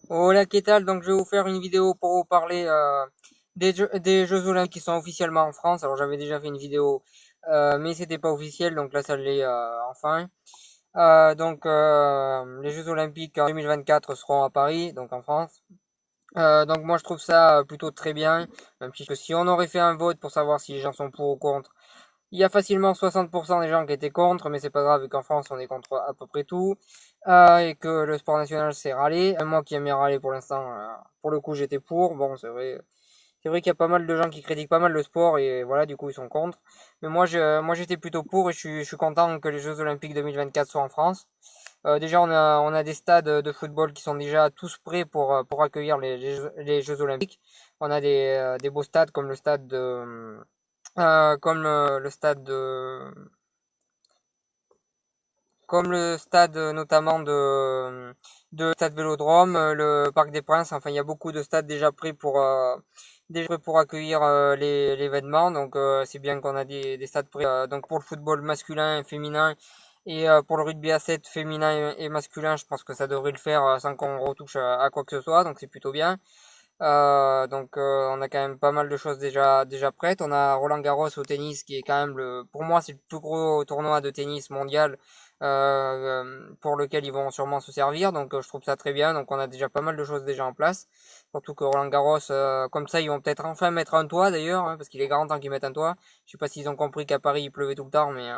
Hola, ¿qué tal? Donc, je vais vous faire une vidéo pour vous parler des Jeux Olympiques qui sont officiellement en France. Alors, j'avais déjà fait une vidéo, mais c'était pas officiel, donc là, ça l'est enfin. Les Jeux Olympiques en 2024 seront à Paris, donc en France. Donc, moi, je trouve ça plutôt très bien, même si on aurait fait un vote pour savoir si les gens sont pour ou contre, il y a facilement 60% des gens qui étaient contre, mais c'est pas grave, vu qu'en France on est contre à peu près tout, et que le sport national s'est râlé. Moi qui aimais râler pour l'instant, pour le coup j'étais pour. Bon, c'est vrai qu'il y a pas mal de gens qui critiquent pas mal le sport et voilà, du coup ils sont contre. Mais moi j'étais plutôt pour et je suis content que les Jeux Olympiques 2024 soient en France. Déjà on a des stades de football qui sont déjà tous prêts pour accueillir les Jeux Olympiques. On a des beaux stades comme le stade de le stade comme le stade notamment de Stade Vélodrome, le Parc des Princes. Enfin, il y a beaucoup de stades déjà prêts pour accueillir l'événement. Donc, c'est bien qu'on a des stades prêts. Donc, pour le football masculin et féminin et pour le rugby à 7 féminin et masculin, je pense que ça devrait le faire sans qu'on retouche à quoi que ce soit. Donc, c'est plutôt bien. On a quand même pas mal de choses déjà prêtes. On a Roland Garros au tennis qui est quand même pour moi c'est le plus gros tournoi de tennis mondial pour lequel ils vont sûrement se servir. Donc je trouve ça très bien. Donc on a déjà pas mal de choses déjà en place. Surtout que Roland Garros, comme ça ils vont peut-être enfin mettre un toit d'ailleurs, hein, parce qu'il est grand temps qu'ils mettent un toit. Je sais pas s'ils ont compris qu'à Paris il pleuvait tout le temps, mais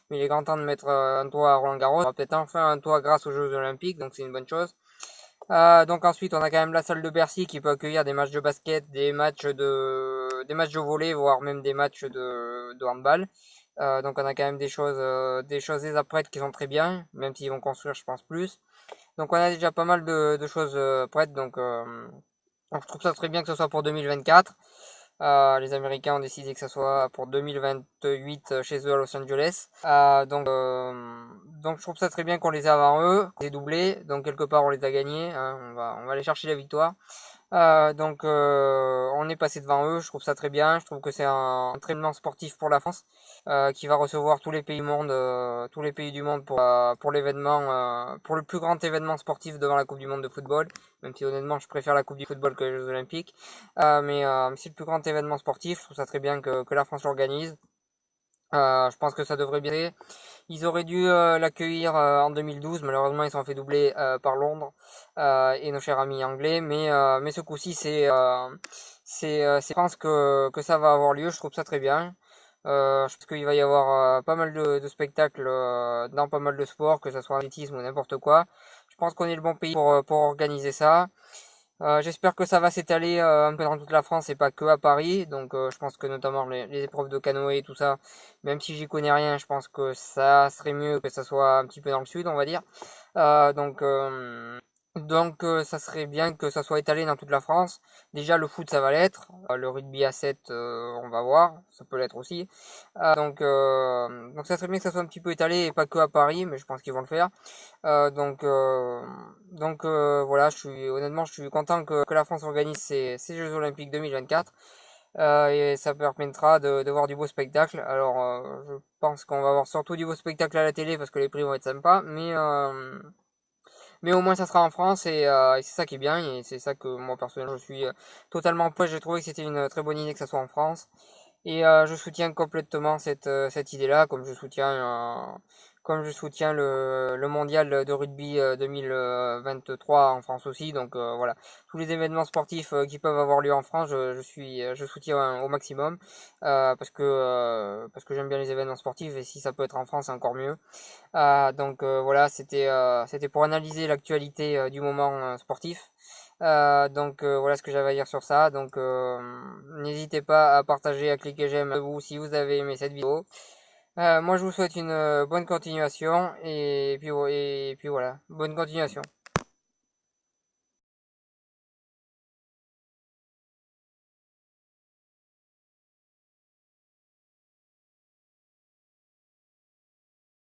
il est grand temps de mettre un toit à Roland Garros. On aura peut-être enfin un toit grâce aux Jeux Olympiques, donc c'est une bonne chose. Donc ensuite, on a quand même la salle de Bercy qui peut accueillir des matchs de basket, des matchs de volley, voire même des matchs de handball. Donc on a quand même des choses déjà prêtes qui sont très bien, même s'ils vont construire, je pense, plus. Donc on a déjà pas mal de choses prêtes, donc je trouve ça très bien que ce soit pour 2024. Les Américains ont décidé que ça soit pour 2028 chez eux à Los Angeles. Donc je trouve ça très bien qu'on les ait avant eux, qu'on les ait doublés. Donc quelque part on les a gagnés, hein, on va aller chercher la victoire. On est passé devant eux, je trouve ça très bien. Je trouve que c'est un entraînement sportif pour la France qui va recevoir tous les pays du monde pour l'événement, pour le plus grand événement sportif devant la Coupe du Monde de football. Même si honnêtement je préfère la Coupe du football que les Jeux Olympiques. C'est le plus grand événement sportif, je trouve ça très bien que la France l'organise. Je pense que ça devrait bien aller. Ils auraient dû l'accueillir en 2012, malheureusement ils sont fait doubler par Londres et nos chers amis anglais, mais ce coup-ci c'est France que ça va avoir lieu, je trouve ça très bien. Je pense qu'il va y avoir pas mal de spectacles dans pas mal de sports, que ce soit athlétisme ou n'importe quoi. Je pense qu'on est le bon pays pour organiser ça. J'espère que ça va s'étaler un peu dans toute la France et pas que à Paris. Donc je pense que notamment les épreuves de canoë et tout ça, même si j'y connais rien, je pense que ça serait mieux que ça soit un petit peu dans le sud, on va dire. Euh, donc euh, Ça serait bien que ça soit étalé dans toute la France. Déjà le foot ça va l'être. Le rugby à 7 on va voir, ça peut l'être aussi. Donc ça serait bien que ça soit un petit peu étalé et pas que à Paris, mais je pense qu'ils vont le faire. Euh, donc, euh, voilà, honnêtement, je suis content que la France organise ces Jeux Olympiques 2024 et ça permettra de voir du beau spectacle. Alors, je pense qu'on va avoir surtout du beau spectacle à la télé parce que les prix vont être sympas, mais au moins ça sera en France et c'est ça qui est bien et c'est ça que moi personnellement je suis totalement pour. J'ai trouvé que c'était une très bonne idée que ça soit en France. Et je soutiens complètement cette idée-là, comme je soutiens le mondial de rugby 2023 en France aussi. Donc voilà, tous les événements sportifs qui peuvent avoir lieu en France, je soutiens au maximum parce que j'aime bien les événements sportifs et si ça peut être en France, c'est encore mieux. Voilà, c'était pour analyser l'actualité du moment sportif. Voilà ce que j'avais à dire sur ça. N'hésitez pas à partager, à cliquer j'aime vous si vous avez aimé cette vidéo. Moi, je vous souhaite une bonne continuation et puis voilà, bonne continuation.